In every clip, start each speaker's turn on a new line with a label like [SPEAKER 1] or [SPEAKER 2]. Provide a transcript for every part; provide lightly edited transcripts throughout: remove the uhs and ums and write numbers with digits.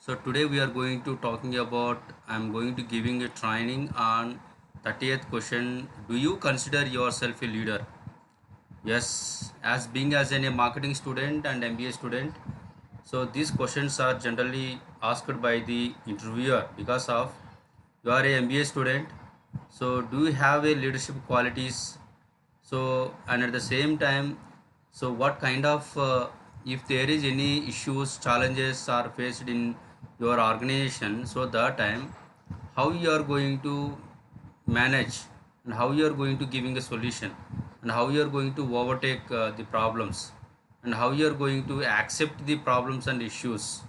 [SPEAKER 1] So today we are going to talking about I'm going to giving a training on 30th question. Do you consider yourself a leader? Yes, as being as a marketing student and MBA student, so these questions are generally asked by the interviewer because of you are a MBA student. So do you have a leadership qualities? So and at the same time, so what kind of if there is any issues, challenges are faced in your organization, so that time how you are going to manage and how you are going to giving a solution and how you are going to overtake the problems and how you are going to accept the problems and issues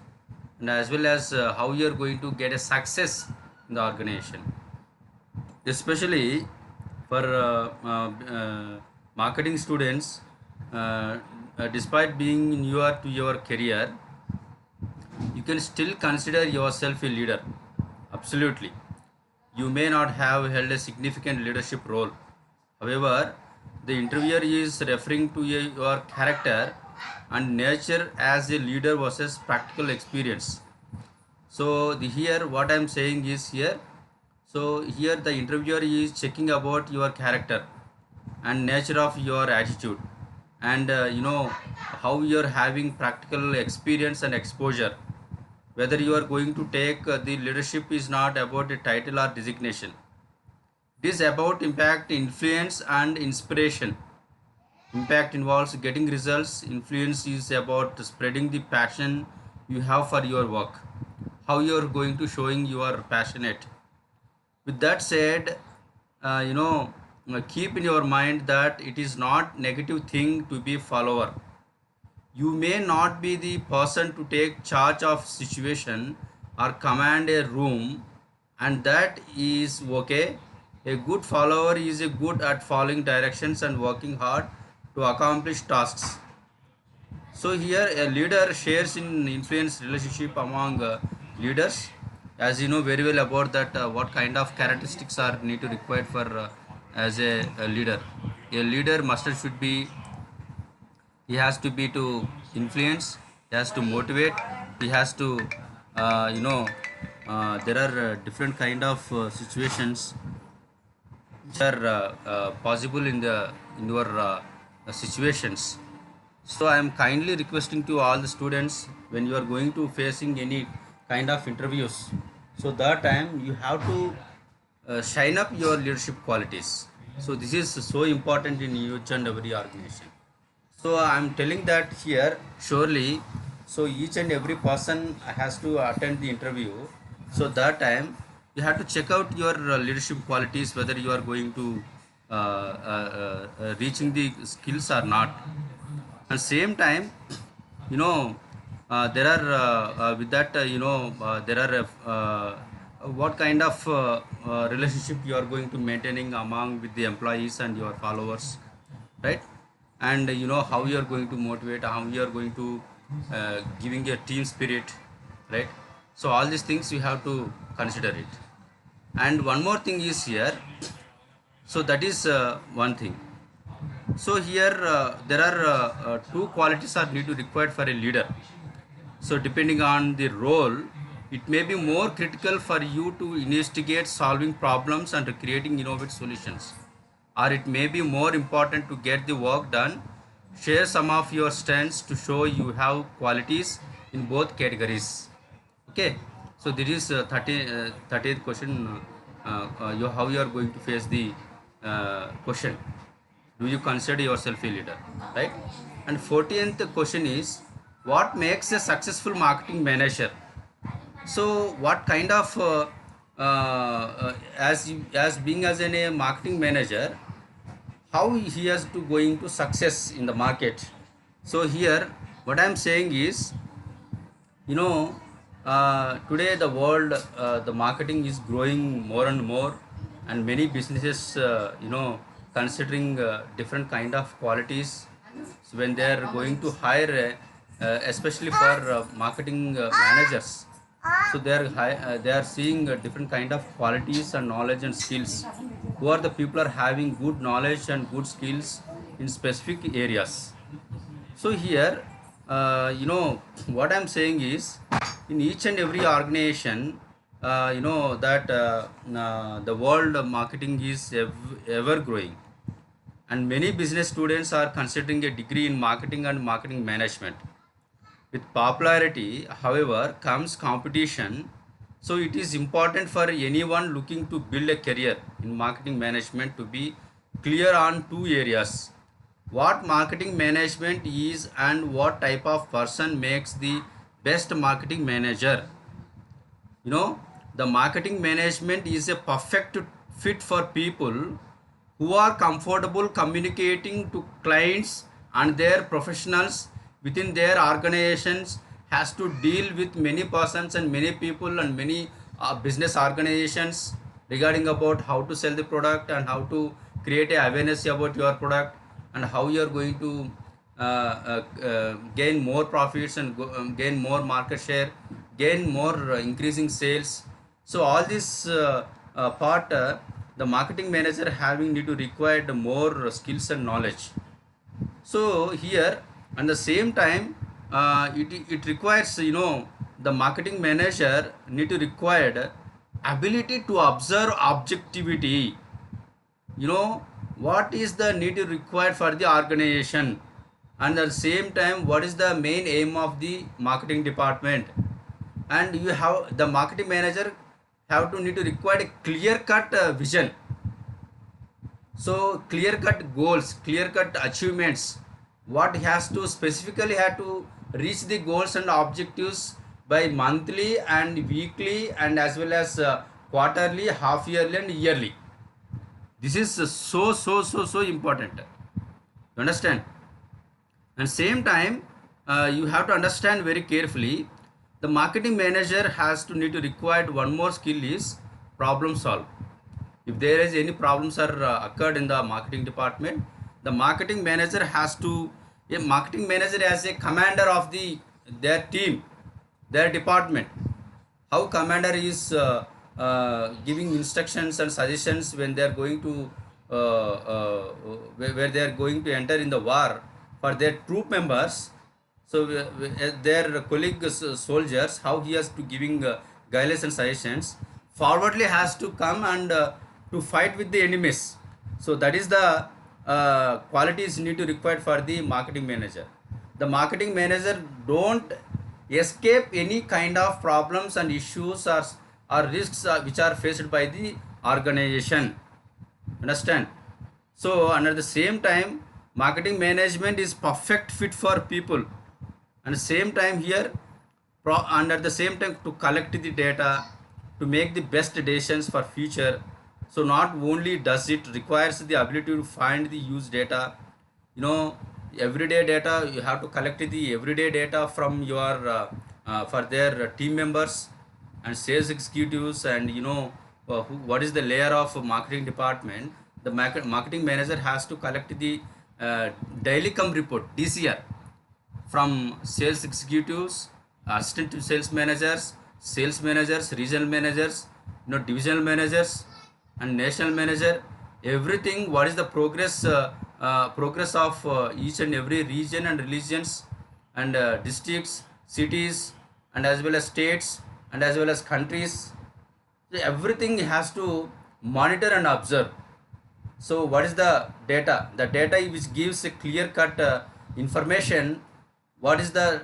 [SPEAKER 1] and as well as how you are going to get a success in the organization, especially for marketing students. Despite being newer to your career, you can still consider yourself a leader. Absolutely. You may not have held a significant leadership role. However, the interviewer is referring to your character and nature as a leader versus practical experience. So here what I'm saying is here. So here the interviewer is checking about your character and nature of your attitude, and how you're having practical experience and exposure. Whether you are going to take the leadership is not about a title or designation. It is about impact, influence, and inspiration. Impact involves getting results. Influence is about spreading the passion you have for your work. How you are going to showing you are passionate. With that said, keep in your mind that it is not negative thing to be follower. You may not be the person to take charge of situation or command a room, and that is okay. A good follower is a good at following directions and working hard to accomplish tasks. So here a leader shares in influence relationship among leaders. As you know very well about that, what kind of characteristics are need to required for as a leader. A leader must should be, he has to be to influence, he has to motivate, he has to there are different kind of situations which are possible in the in your situations. So I am kindly requesting to all the students, when you are going to facing any kind of interviews, so that time you have to shine up your leadership qualities. So this is so important in each and every organization. So I'm telling that here surely. So each and every person has to attend the interview. So that time you have to check out your leadership qualities, whether you are going to reaching the skills or not. At same time, you know, there are with that there are what kind of relationship you are going to maintaining among with the employees and your followers, right? And how you are going to motivate, how you are going to giving a team spirit, right? So all these things you have to consider it. And one more thing is here. So that is one thing. So here there are two qualities are need to required for a leader. So depending on the role, it may be more critical for you to investigate solving problems and creating innovative solutions, or it may be more important to get the work done. Share some of your strengths to show you have qualities in both categories. Okay, so this is 30th question. How you are going to face the question. Do you consider yourself a leader, right? And 14th question is, what makes a successful marketing manager? So what kind of as being as a marketing manager, how he has to going to success in the market? So here what I'm saying is, you know today the world, the marketing is growing more and more, and many businesses considering different kind of qualities. So when they are going to hire especially for marketing managers, so they are seeing different kind of qualities and knowledge and skills. Who are the people are having good knowledge and good skills in specific areas. So here what I'm saying is, in each and every organization, you know that the world of marketing is ever growing, and many business students are considering a degree in marketing and marketing management. With popularity, however, comes competition. So it is important for anyone looking to build a career in marketing management to be clear on two areas: what marketing management is and what type of person makes the best marketing manager. You know, the marketing management is a perfect fit for people who are comfortable communicating to clients and their professionals within their organizations, has to deal with many persons and many people and many business organizations regarding about how to sell the product and how to create a awareness about your product and how you are going to gain more profits and gain more market share, gain more increasing sales. So all this part, the marketing manager having need to require the more skills and knowledge. So here, at the same time, it requires, you know, the marketing manager need to required ability to observe objectivity. You know, what is the need required for the organization, and at the same time what is the main aim of the marketing department. And you have the marketing manager have to need to require a clear cut vision. So clear cut goals, clear cut achievements, what he has to specifically have to reach the goals and objectives by monthly and weekly and as well as quarterly, half yearly and yearly. This is so important. You understand? And same time, you have to understand very carefully, the marketing manager has to need to require one more skill is problem solve. If there is any problems are occurred in the marketing department, the marketing manager has to, a marketing manager as a commander of the their team, their department. How commander is giving instructions and suggestions when they are going to where they are going to enter in the war for their troop members. So their colleagues soldiers, how he has to giving guidance and suggestions, forwardly has to come and to fight with the enemies. So that is the qualities need to required for the marketing manager. The marketing manager don't escape any kind of problems and issues or risks which are faced by the organization. Understand? So and at the same time, marketing management is perfect fit for people. And the same time here, and at the same time to collect the data to make the best decisions for future. So not only does it requires the ability to find the use data, you know, everyday data, you have to collect the everyday data from your for their team members and sales executives, and you know what is the layer of marketing department. The marketing manager has to collect the daily come report, DCR, from sales executives, assistant to sales managers, regional managers, you know, divisional managers, and national manager. Everything. What is the progress of each and every region and regions and districts, cities, and as well as states and as well as countries. So everything has to monitor and observe. So what is the data? The data which gives a clear cut information. What is the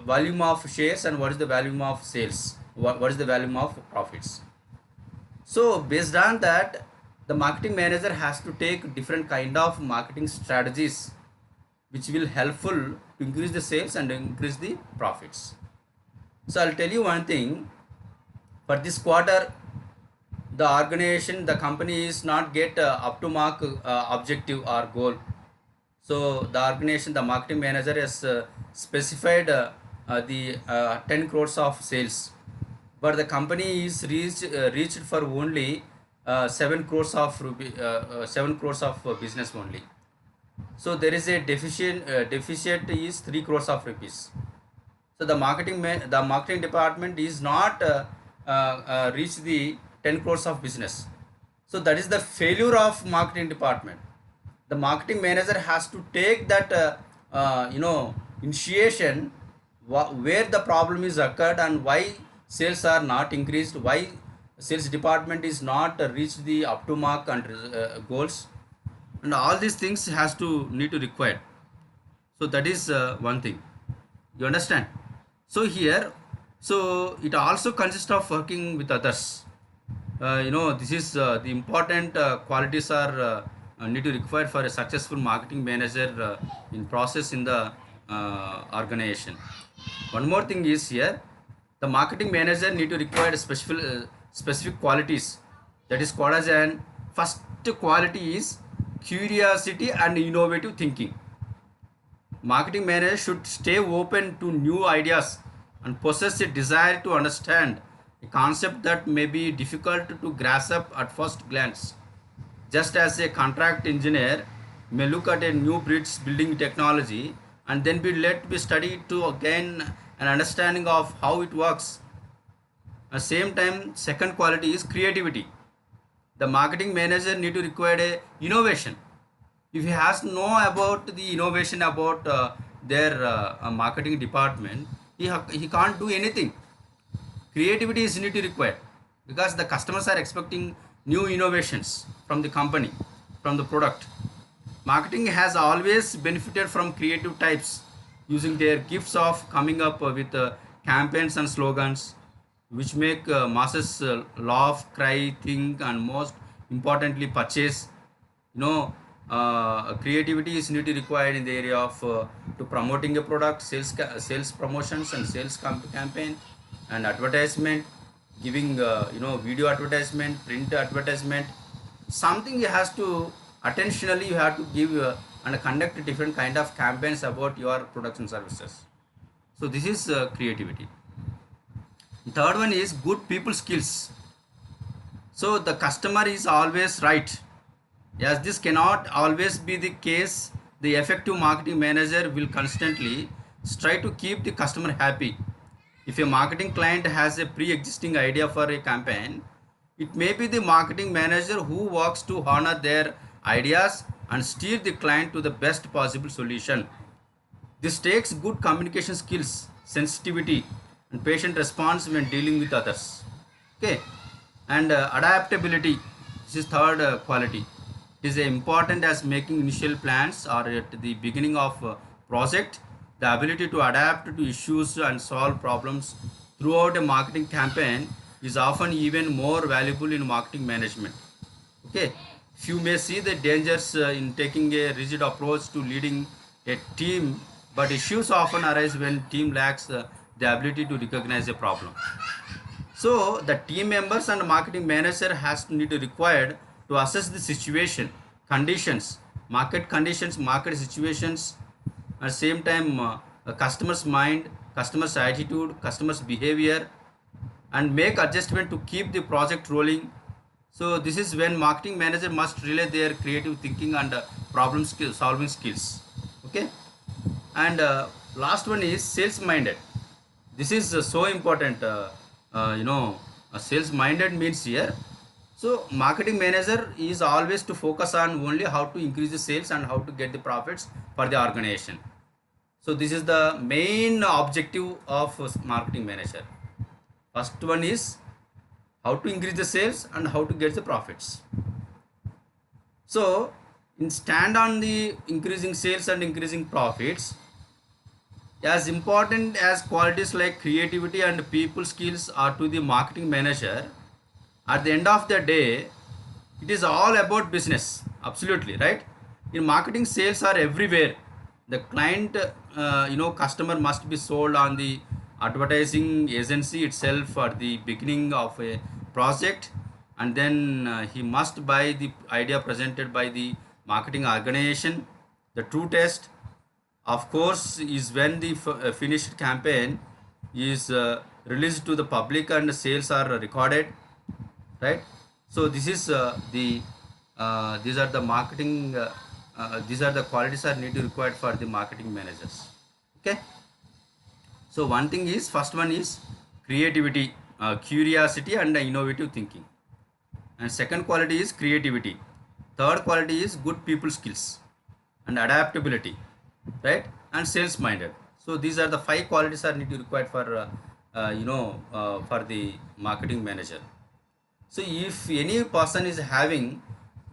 [SPEAKER 1] volume of shares and what is the volume of sales? What is the volume of profits? So based on that, the marketing manager has to take different kind of marketing strategies which will helpful to increase the sales and increase the profits. So I'll tell you one thing. For this quarter, the organization, the company is not get up to mark objective or goal. So the organization, the marketing manager has specified the 10 crores of sales, but the company is reached for only 7 crores of 7 crores of business only. So there is a deficit is 3 crores of rupees. So the the marketing department is not reach the 10 crores of business. So that is the failure of marketing department. The marketing manager has to take that you know, initiation. where the problem is occurred and why sales are not increased, why sales department is not reached the up to mark and goals, and all these things has to need to required. So that is one thing, you understand. So here, so it also consists of working with others. This is the important qualities are need to required for a successful marketing manager in process in the organization. One more thing is here, the marketing manager need to require specific qualities, that is called as an first quality is curiosity and innovative thinking. Marketing manager should stay open to new ideas and possess a desire to understand a concept that may be difficult to grasp at first glance. Just as a contract engineer may look at a new bridge building technology and then be let be studied to gain an understanding of how it works. At the same time, second quality is creativity. The marketing manager need to require a innovation. If he has to know about the innovation about their marketing department, he can't do anything. Creativity is need to required because the customers are expecting new innovations from the company, from the product. Marketing has always benefited from creative types using their gifts of coming up with campaigns and slogans which make masses laugh, cry, think, and most importantly purchase. Creativity is need required in the area of to promoting a product, sales promotions and sales campaign and advertisement, giving video advertisement, print advertisement. Something you has to attentionally you have to give and conduct different kind of campaigns about your products and services. So this is creativity. Third one is good people skills. So the customer is always right. As this cannot always be the case, the effective marketing manager will constantly try to keep the customer happy. If a marketing client has a pre-existing idea for a campaign, it may be the marketing manager who works to honor their ideas and steer the client to the best possible solution. This takes good communication skills, sensitivity, and patient response when dealing with others. Okay, and adaptability. This is third quality. It is important as making initial plans or at the beginning of a project. The ability to adapt to issues and solve problems throughout a marketing campaign is often even more valuable in marketing management. Okay, few may see the dangers in taking a rigid approach to leading a team, but issues often arise when team lacks the ability to recognize a problem. So the team members and marketing manager has to need to required to assess the situation, conditions, market situations, at the same time a customer's mind, customer's attitude, customer's behavior, and make adjustment to keep the project rolling. So this is when marketing manager must relay their creative thinking and solving skills. Okay, and last one is sales minded. This is so important. Sales minded means here, so marketing manager is always to focus on only how to increase the sales and how to get the profits for the organization. So this is the main objective of marketing manager. First one is how to increase the sales and how to get the profits. So in stand on the increasing sales and increasing profits, as important as qualities like creativity and people skills are to the marketing manager, at the end of the day, it is all about business. Absolutely, right? In marketing, sales are everywhere. The client, customer must be sold on the advertising agency itself at the beginning of a project, and then he must buy the idea presented by the marketing organization. The true test, of course, is when the finished campaign is released to the public and sales are recorded, right? So this is these are the marketing these are the qualities are need to required for the marketing managers. Okay, so one thing is, first one is creativity, curiosity and innovative thinking, and second quality is creativity, third quality is good people skills and adaptability, right, and sales minded. So these are the five qualities are need to required for for the marketing manager. So if any person is having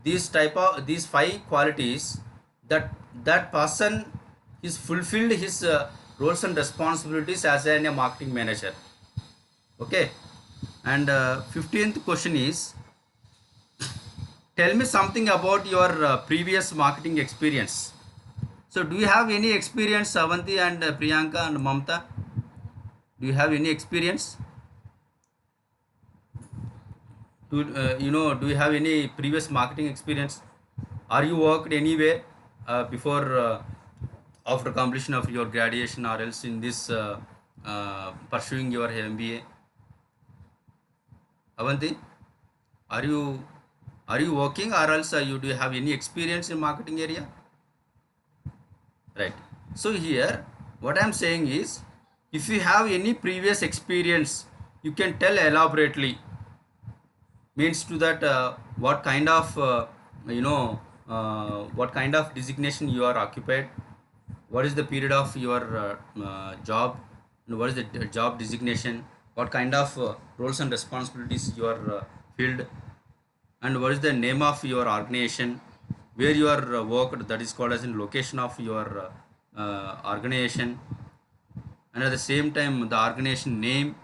[SPEAKER 1] these five qualities, that person is fulfilled his roles and responsibilities as a marketing manager. Okay. And 15th question is, tell me something about your previous marketing experience. So do you have any experience, Avanti and Priyanka and Mamta? Do you have any experience? Do you have any previous marketing experience? Are you worked anywhere before, after completion of your graduation, or else in this pursuing your MBA? Avanti, are you working, or else you do you have any experience in marketing area? Right. So here, what I'm saying is, if you have any previous experience, you can tell elaborately. Means to that what kind of what kind of designation you are occupied, what is the period of your job, and what is the job designation, what kind of roles and responsibilities you are filled, and what is the name of your organization, where you are worked, that is called as in location of your organization, and at the same time the organization name,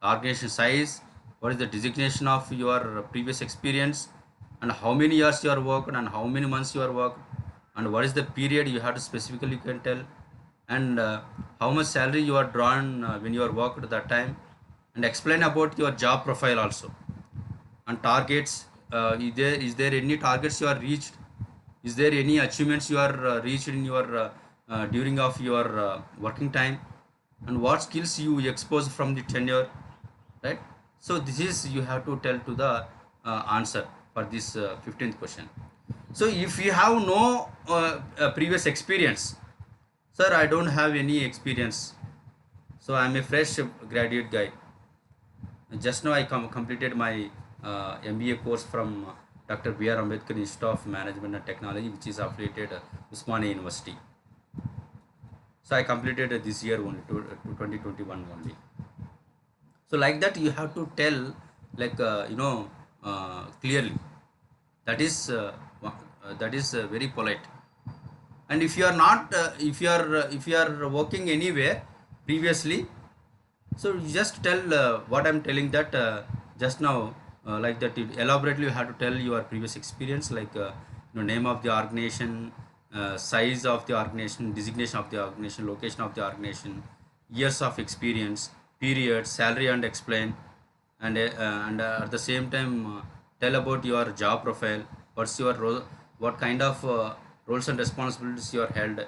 [SPEAKER 1] organization size, what is the designation of your previous experience, and how many years you are worked and how many months you are worked, and what is the period you have to specifically you can tell, and how much salary you are drawn when you are worked at that time, and explain about your job profile also, and targets. Is there any targets you are reached, is there any achievements you are reached in your during of your working time, and what skills you expose from the tenure, right? So this is you have to tell to the answer for this 15th question. So if you have no previous experience, sir, I don't have any experience, so I'm a fresh graduate guy. Just now I completed my MBA course from Dr. B.R. Ambedkar Institute of Management and Technology, which is affiliated Usmania University. So I completed this year only, 2021 only. So like that you have to tell, like clearly. That is very polite. And if you are not if you are working anywhere previously, so you just tell what I'm telling, that just now, like that you elaborately you have to tell your previous experience, like name of the organization, size of the organization, designation of the organization, location of the organization, years of experience, period, salary, and explain. And at the same time tell about your job profile, what's your role, what kind of roles and responsibilities you are held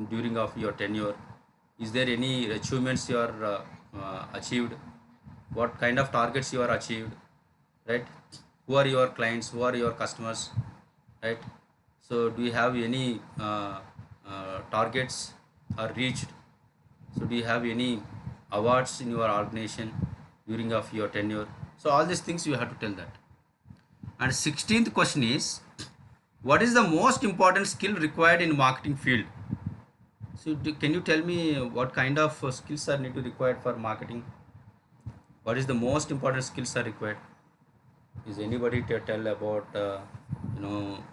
[SPEAKER 1] during of your tenure, is there any achievements you are achieved, what kind of targets you are achieved, right? Who are your clients, who are your customers, right? So do you have any targets are reached, so do you have any awards in your organization during of your tenure? So all these things you have to tell that. And 16th question is, what is the most important skill required in marketing field? So can you tell me what kind of skills are need to required for marketing? What is the most important skills are required? Is anybody to tell about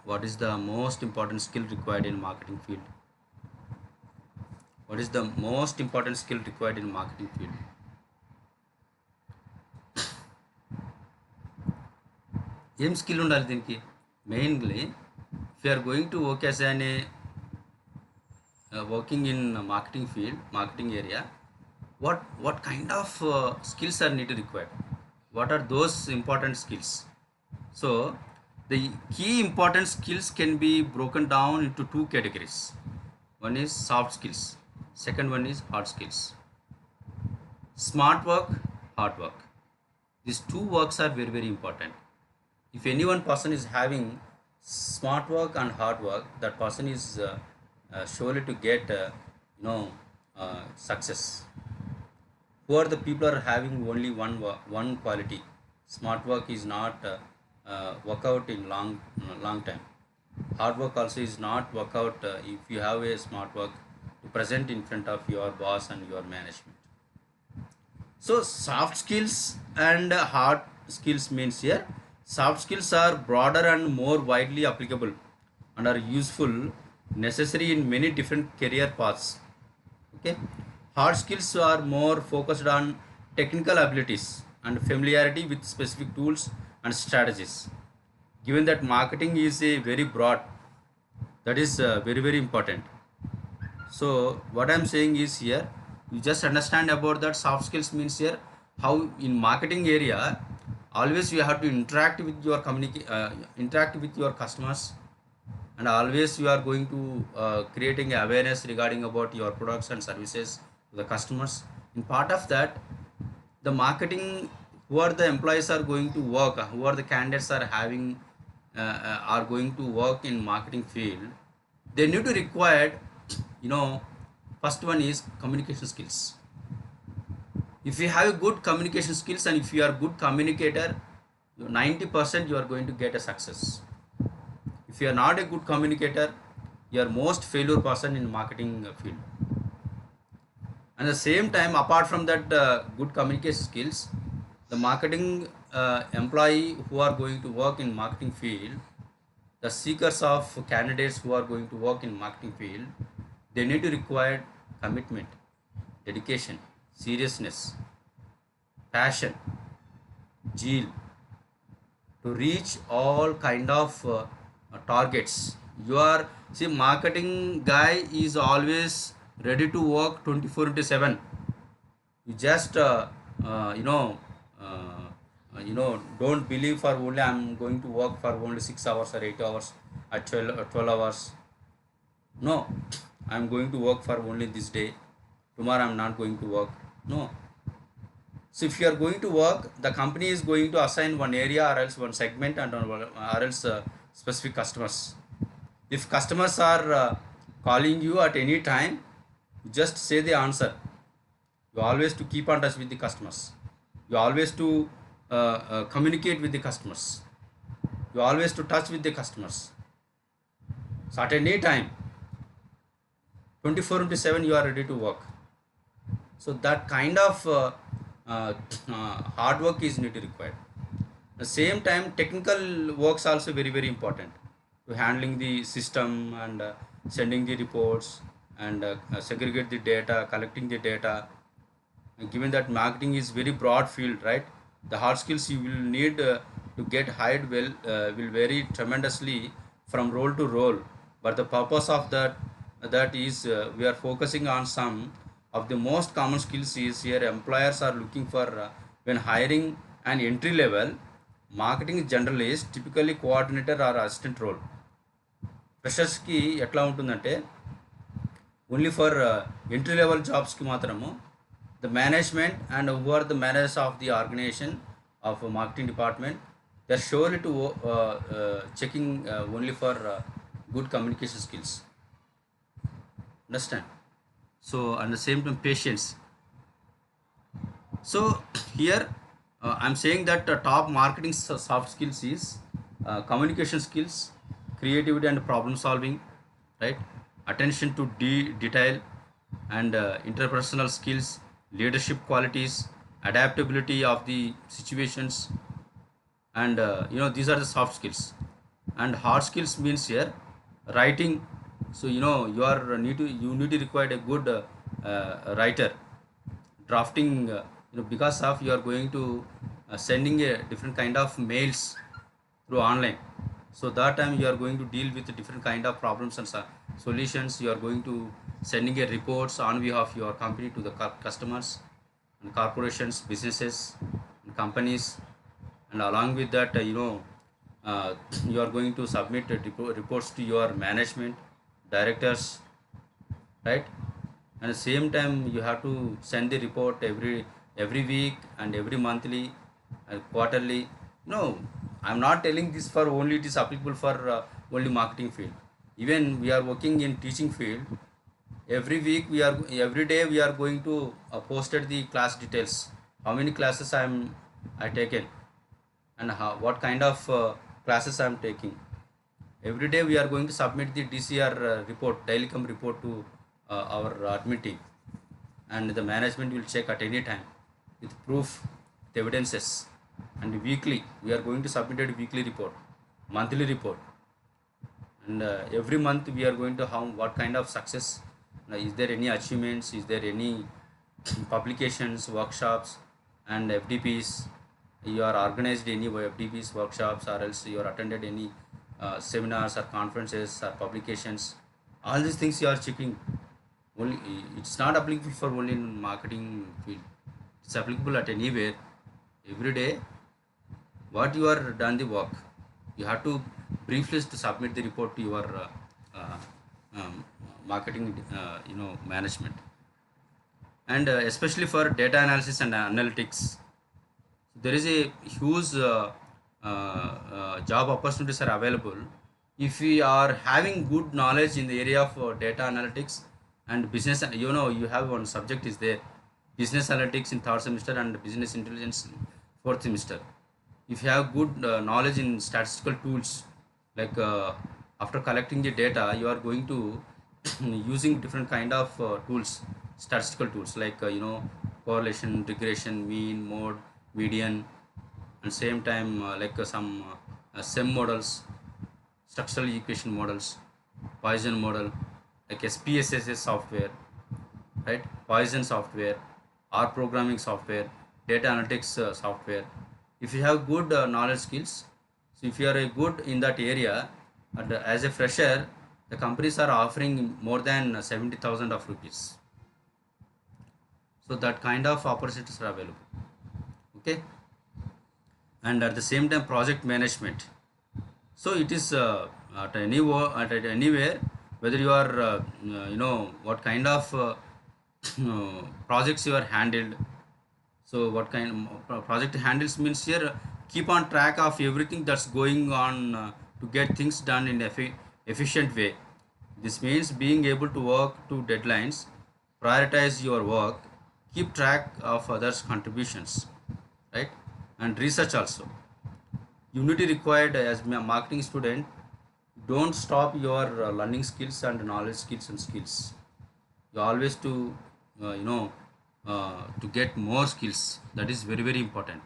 [SPEAKER 1] what is the most important skill required in marketing field? What is the most important skill required in marketing field? ఏం skill ఉండాలి దీనికి mainly? If you are going to work as an working in marketing field, marketing area, what kind of skills are needed required? What are those important skills? So the key important skills can be broken down into two categories. One is soft skills, second one is hard skills. Smart work, hard work, these two works are very very important. If any one person is having smart work and hard work, that person is surely to get success. Who are the people are having only one quality? Smart work is not work out in long time. Hard work also is not work out if you have a smart work, to present in front of your boss and your management. So soft skills and hard skills means here soft skills are broader and more widely applicable and are useful, necessary in many different career paths. Okay, hard skills are more focused on technical abilities and familiarity with specific tools and strategies. Given that marketing is a very broad, that is very important. So what I'm saying is here, you just understand about that soft skills means here how in marketing area always you have to interact with your customers, and always you are going to creating awareness regarding about your products and services to the customers. In part of that, the marketing, who are the employees are going to work, who are the candidates are having are going to work in marketing field, they need to require, you know, first one is communication skills. If you have a good communication skills and if you are good communicator, 90% you are going to get a success. If you are not a good communicator, you are most failure person in marketing field. And at the same time, apart from that good communication skills, the marketing employee who are going to work in marketing field, the seekers of candidates who are going to work in marketing field, they need to require commitment, dedication, seriousness, passion, zeal to reach all kind of targets. You are, see, marketing guy is always ready to work 24 into 7. You just you know don't believe for only I'm going to work for only 6 hours or 8 hours or 12 hours. No, I'm going to work for only this day. Tomorrow I'm not going to work. No. So if you are going to work, the company is going to assign one area or else one segment and or else specific customers. If customers are calling you at any time, you just say the answer. You always to keep on touch with the customers. You always to communicate with the customers. You always to touch with the customers. So at any time, 24 into 7 you are ready to work. So that kind of hard work is need to required. At the same time, technical works also very important to handling the system and sending the reports and segregate the data, collecting the data. And given that marketing is very broad field, right? The hard skills you will need to get hired will vary tremendously from role to role. But the purpose of that is we are focusing on some of the most common skills is here employers are looking for when hiring an entry level marketing generalist, typically coordinator or assistant role. ఫ్రెషర్స్కి ఎట్లా ఉంటుందంటే only for entry level జాబ్స్కి మాత్రము the management and who are the managers of the organisation of marketing department they are surely to checking only for good communication skills. Understand? So and the same time patience. So here I'm saying that top marketing soft skills is communication skills, creativity and problem solving, right? Attention to detail and interpersonal skills, leadership qualities, adaptability of the situations, and these are the soft skills. And hard skills means here writing. So you need to require a good writer. Drafting, because of you are going to sending a different kind of mails through online. So that time you are going to deal with different kind of problems and solutions. You are going to sending a reports on behalf of your company to the customers and corporations, businesses and companies. And along with that you are going to submit reports to your management, directors, right? And at the same time you have to send the report every week and every monthly and quarterly. No, I'm not telling this for only it is applicable for only marketing field. Even we are working in teaching field. Every day we are going to posted the class details, how many classes I taken and what kind of classes I am taking. Every day we are going to submit the DCR report, daily come report to our admin team, and the management will check at any time with proof, with evidences, and weekly we are going to submit a weekly report, monthly report, and every month we are going to how what kind of success, is there any achievements, is there any publications, workshops, and FDPs, you are organized any FDPs workshops, or else you are attended any seminars or conferences or publications. All these things you are checking. Only it's not applicable for only in marketing field, it's applicable at anywhere. Every day what you are done the work, you have to briefly to submit the report to your uh, um, marketing management. And especially for data analysis and analytics, there is a huge job opportunities are available. If we are having good knowledge in the area of data analytics and business, you have one subject is there, business analytics in third semester and business intelligence in fourth semester. If you have good knowledge in statistical tools, like after collecting the data you are going to using different kind of tools, statistical tools like correlation, regression, mean, mode, median, and same time like some SEM models, structural equation models, Poisson model, like SPSS software, right? Poisson software, R programming software, data analytics software. If you have good knowledge skills, so if you are a good in that area, and as a fresher, the companies are offering more than 70,000 of rupees. So that kind of opportunities are available. Okay, and at the same time, project management. So it is at anywhere, whether you are what kind of projects you are handled. So what kind of project handles means here, keep on track of everything that's going on to get things done in efficient way. This means being able to work to deadlines, prioritize your work, keep track of others contributions, right? And research also. Unity required as a marketing student. Don't stop your learning skills and knowledge skills and skills. You always to to get more skills. That is very very important.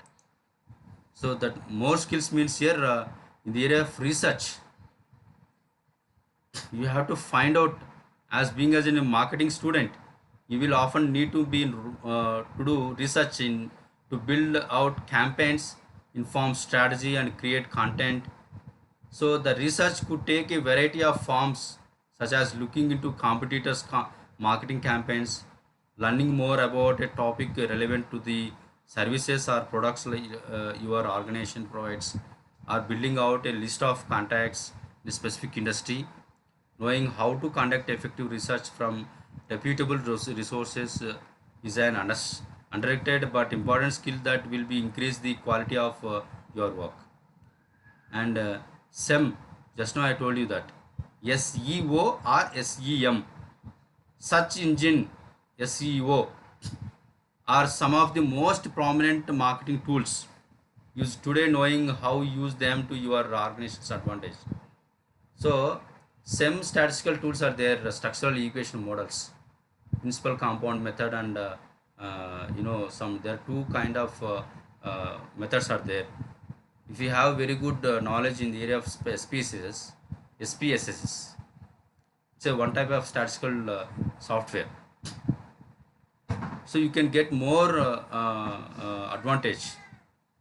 [SPEAKER 1] So that more skills means here in the area of research, you have to find out, as being as in a marketing student, you will often need to be to do research in to build out campaigns, inform strategy, and create content. So the research could take a variety of forms, such as looking into competitors marketing campaigns, learning more about a topic relevant to the services or products like, your organization provides, or building out a list of contacts in a specific industry. Knowing how to conduct effective research from reputable resources is an underrated but important skill that will be increase the quality of your work. And SEM, just now I told you that SEO or SEM, search engine SEO, are some of the most prominent marketing tools used today. Knowing how use them to your organization's advantage. So SEM statistical tools are there, structural equation models, principal compound method, and some there are two kind of methods are there. If you have very good knowledge in the area of species, SPSS, it's a one type of statistical software. So you can get more advantage,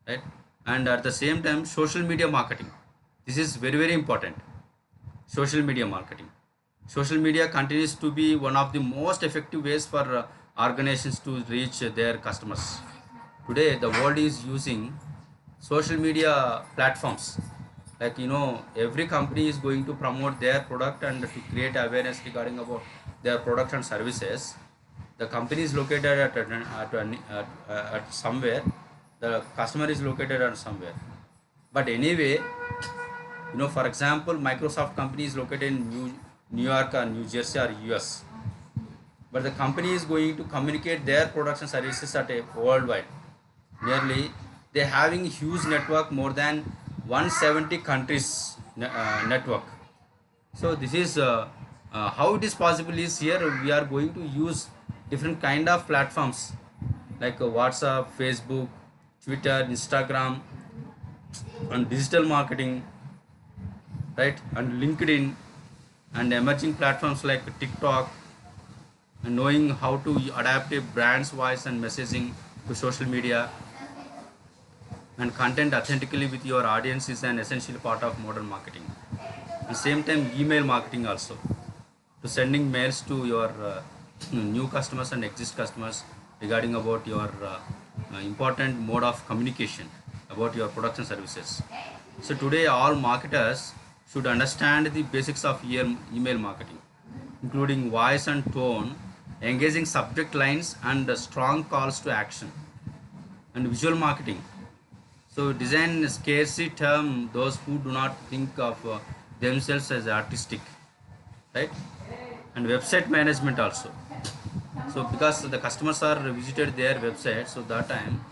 [SPEAKER 1] right? And at the same time, social media marketing. This is very very important. Social media marketing. Social media continues to be one of the most effective ways for organizations to reach their customers. Today, the world is using social media platforms. Like every company is going to promote their product and to create awareness regarding about their products and services. The company is located at somewhere. The customer is located at somewhere. But anyway, for example, Microsoft company is located in New York or New Jersey or US, but the company is going to communicate their products and services at a worldwide. Nearly, they having huge network, more than 170 countries network. So this is How it is possible is here we are going to use different kind of platforms like WhatsApp, Facebook, Twitter, Instagram, and digital marketing, right? And LinkedIn and emerging platforms like TikTok, and knowing how to adapt a brand's voice and messaging to social media and content authentically with your audience is an essential part of modern marketing. At the same time, email marketing also, to sending mails to your new customers and exist customers regarding about your important mode of communication about your products and services. So today all marketers should understand the basics of email marketing, including voice and tone, engaging subject lines, and strong calls to action, and visual marketing. So design scarcity term those who do not think of themselves as artistic, right? And website management also. So because the customers are visited their website, so that time,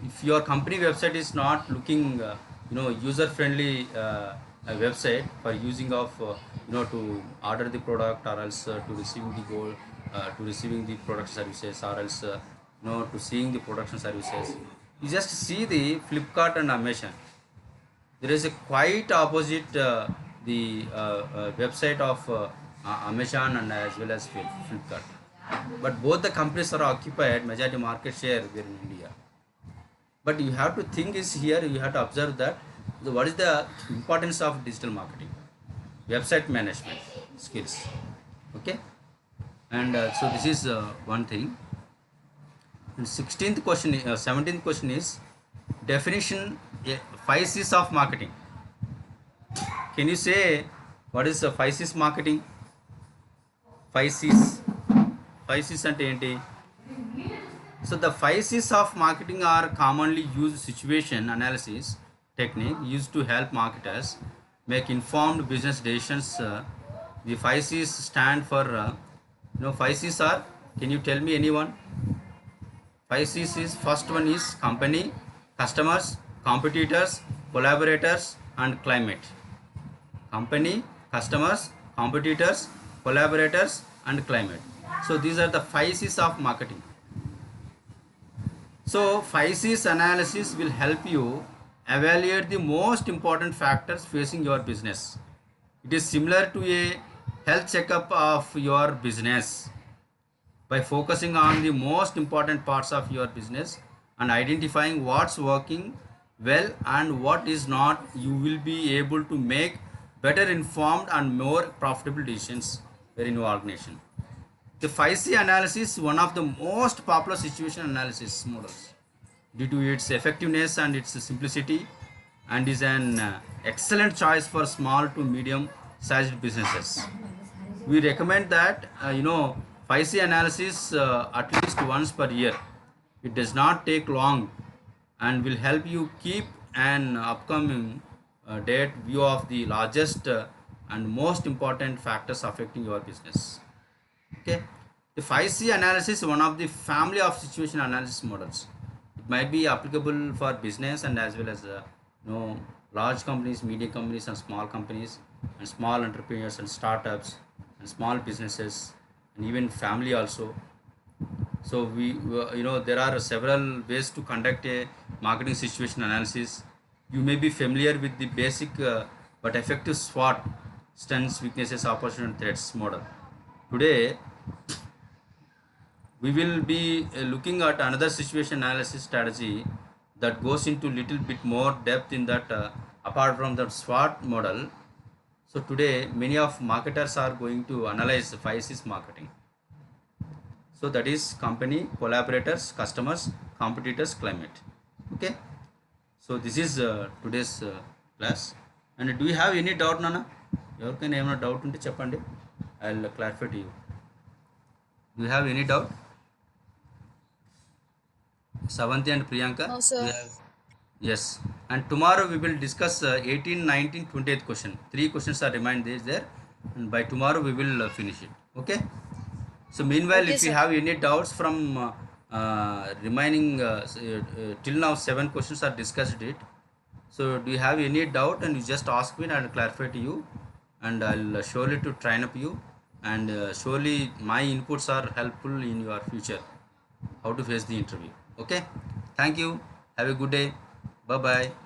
[SPEAKER 1] if your company website is not looking, user friendly website for using of, to order the product, or else to receiving the goal, to receiving the production services, or else, to seeing the production services. You just see the Flipkart and Amazon. There is a quite opposite the website of Amazon and as well as Flipkart. But both the companies are occupied majority market share here in India. But you have to think is here, you have to observe that what is the importance of digital marketing, website management skills. Okay, and so this is one thing. And 16th question, 17th question is definition, 5 C's of marketing. Can you say what is 5 C's marketing? 5 C's, 5 C's అంటే ఏంటి? So the 5 C's of marketing are commonly used situation analysis technique used to help marketers make informed business decisions. The 5 C's stand for, 5 C's are, can you tell me anyone? 5 C's is, first one is company, customers, competitors, collaborators, and climate. Company, customers, competitors, collaborators, and climate. So these are the 5 C's of marketing. So 5 C's analysis will help you evaluate the most important factors facing your business. It is similar to a health checkup of your business. By focusing on the most important parts of your business and identifying what's working well and what is not, you will be able to make better informed and more profitable decisions in your organization. The 5C analysis is one of the most popular situation analysis models due to its effectiveness and its simplicity, and is an excellent choice for small to medium sized businesses. We recommend that 5C analysis at least once per year. It does not take long and will help you keep an upcoming date view of the largest and most important factors affecting your business. Okay, the 5C analysis is one of the family of situation analysis models. It might be applicable for business and as well as large companies, medium companies, and small companies, and small entrepreneurs and startups, and small businesses, and even family also. So we there are several ways to conduct a marketing situation analysis. You may be familiar with the basic but effective SWOT, strengths, weaknesses, opportunity, and threats model. Today we will be looking at another situation analysis strategy that goes into little bit more depth in that, apart from the SWOT model. So today many of marketers are going to analyze 5C's marketing. So that is company, collaborators, customers, competitors, climate. Okay, so this is today's class. And do you have any doubt, Nana? ఎవరికైనా ఏమైనా doubt ఉంటే చెప్పండి, I will clarify to you. Do you have any doubt? Savanthi and Priyanka?
[SPEAKER 2] No, sir.
[SPEAKER 1] Yes. And tomorrow we will discuss 18, 19, 20th question. 3 questions are remained there. And by tomorrow we will finish it. Okay? So meanwhile,
[SPEAKER 2] Okay,
[SPEAKER 1] if you
[SPEAKER 2] sir.
[SPEAKER 1] have any doubts from remaining till now 7 questions are discussed it. So do you have any doubt, and you just ask me and I will clarify to you, and I'll surely to train up you, and surely my inputs are helpful in your future how to face the interview. Okay, thank you, have a good day, bye bye.